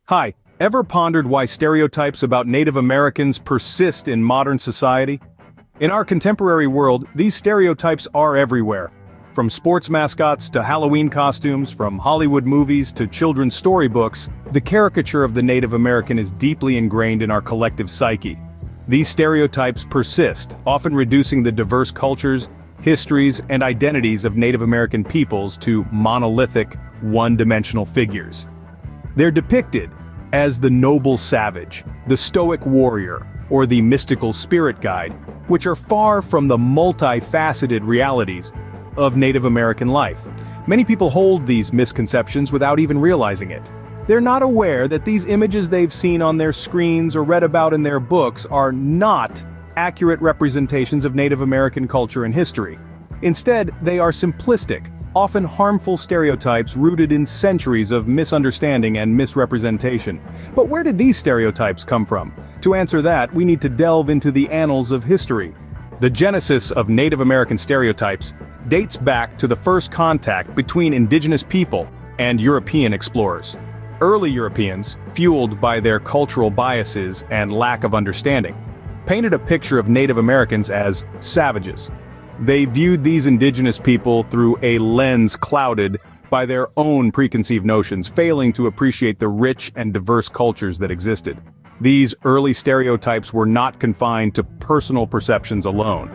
Hi, ever pondered why stereotypes about Native Americans persist in modern society? In our contemporary world, these stereotypes are everywhere. From sports mascots to Halloween costumes, from Hollywood movies to children's storybooks, the caricature of the Native American is deeply ingrained in our collective psyche. These stereotypes persist, often reducing the diverse cultures, histories, and identities of Native American peoples to monolithic, one-dimensional figures. They're depicted as the noble savage, the stoic warrior, or the mystical spirit guide, which are far from the multifaceted realities of Native American life. Many people hold these misconceptions without even realizing it. They're not aware that these images they've seen on their screens or read about in their books are not accurate representations of Native American culture and history. Instead, they are simplistic, often harmful stereotypes rooted in centuries of misunderstanding and misrepresentation. But where did these stereotypes come from? To answer that, we need to delve into the annals of history. The genesis of Native American stereotypes dates back to the first contact between indigenous people and European explorers. Early Europeans, fueled by their cultural biases and lack of understanding, painted a picture of Native Americans as savages. They viewed these indigenous people through a lens clouded by their own preconceived notions, failing to appreciate the rich and diverse cultures that existed. These early stereotypes were not confined to personal perceptions alone.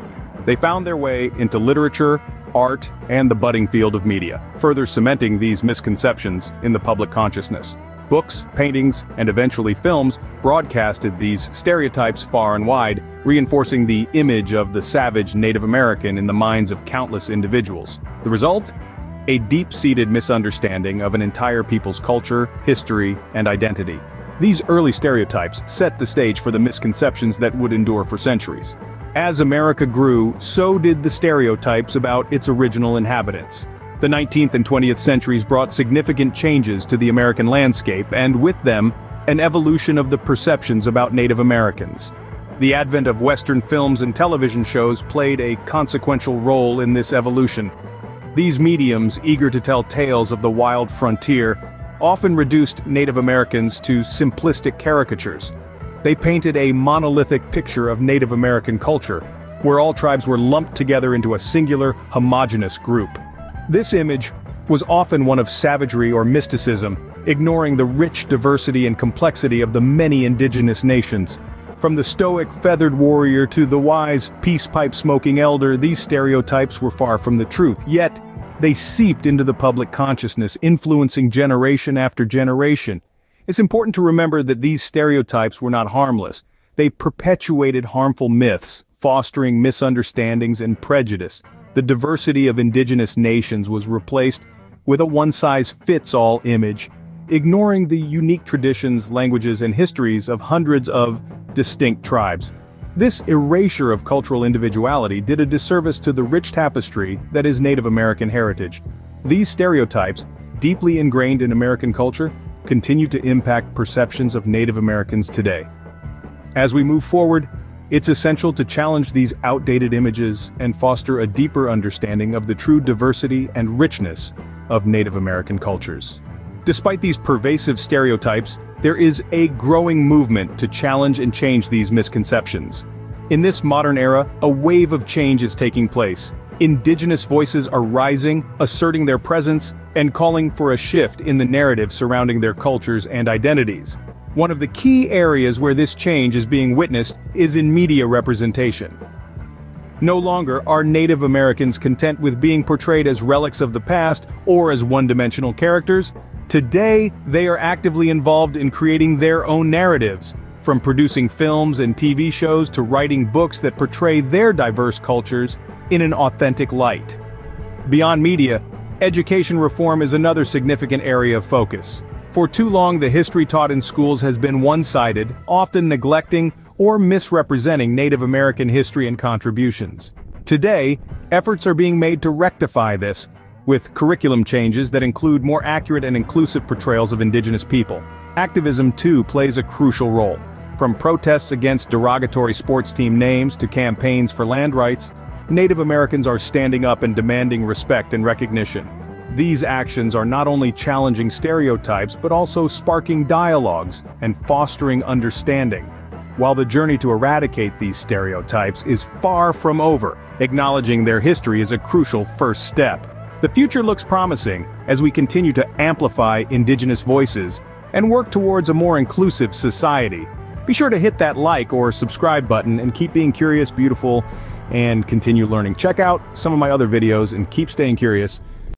They found their way into literature, art, and the budding field of media, further cementing these misconceptions in the public consciousness. Books, paintings, and eventually films broadcasted these stereotypes far and wide, reinforcing the image of the savage Native American in the minds of countless individuals. The result? A deep-seated misunderstanding of an entire people's culture, history, and identity. These early stereotypes set the stage for the misconceptions that would endure for centuries. As America grew, so did the stereotypes about its original inhabitants. The 19th and 20th centuries brought significant changes to the American landscape, and with them, an evolution of the perceptions about Native Americans. The advent of Western films and television shows played a consequential role in this evolution. These mediums, eager to tell tales of the wild frontier, often reduced Native Americans to simplistic caricatures. They painted a monolithic picture of Native American culture, where all tribes were lumped together into a singular, homogeneous group. This image was often one of savagery or mysticism, ignoring the rich diversity and complexity of the many indigenous nations. From the stoic feathered warrior to the wise peace pipe smoking elder, these stereotypes were far from the truth, yet they seeped into the public consciousness, influencing generation after generation. It's important to remember that these stereotypes were not harmless. They perpetuated harmful myths, fostering misunderstandings and prejudice. The diversity of indigenous nations was replaced with a one-size-fits-all image, ignoring the unique traditions, languages, and histories of hundreds of distinct tribes. This erasure of cultural individuality did a disservice to the rich tapestry that is Native American heritage. These stereotypes, deeply ingrained in American culture, continue to impact perceptions of Native Americans today. As we move forward, it's essential to challenge these outdated images and foster a deeper understanding of the true diversity and richness of Native American cultures. Despite these pervasive stereotypes, there is a growing movement to challenge and change these misconceptions. In this modern era, a wave of change is taking place. Indigenous voices are rising, asserting their presence, and calling for a shift in the narrative surrounding their cultures and identities. One of the key areas where this change is being witnessed is in media representation. No longer are Native Americans content with being portrayed as relics of the past or as one-dimensional characters. Today, they are actively involved in creating their own narratives, from producing films and TV shows to writing books that portray their diverse cultures in an authentic light. Beyond media, education reform is another significant area of focus. For too long, the history taught in schools has been one-sided, often neglecting or misrepresenting Native American history and contributions. Today, efforts are being made to rectify this, with curriculum changes that include more accurate and inclusive portrayals of indigenous people. Activism, too, plays a crucial role. From protests against derogatory sports team names to campaigns for land rights, Native Americans are standing up and demanding respect and recognition. These actions are not only challenging stereotypes but also sparking dialogues and fostering understanding. While the journey to eradicate these stereotypes is far from over, acknowledging their history is a crucial first step. The future looks promising as we continue to amplify Indigenous voices and work towards a more inclusive society. Be sure to hit that like or subscribe button and keep being curious, beautiful, and continue learning. Check out some of my other videos and keep staying curious.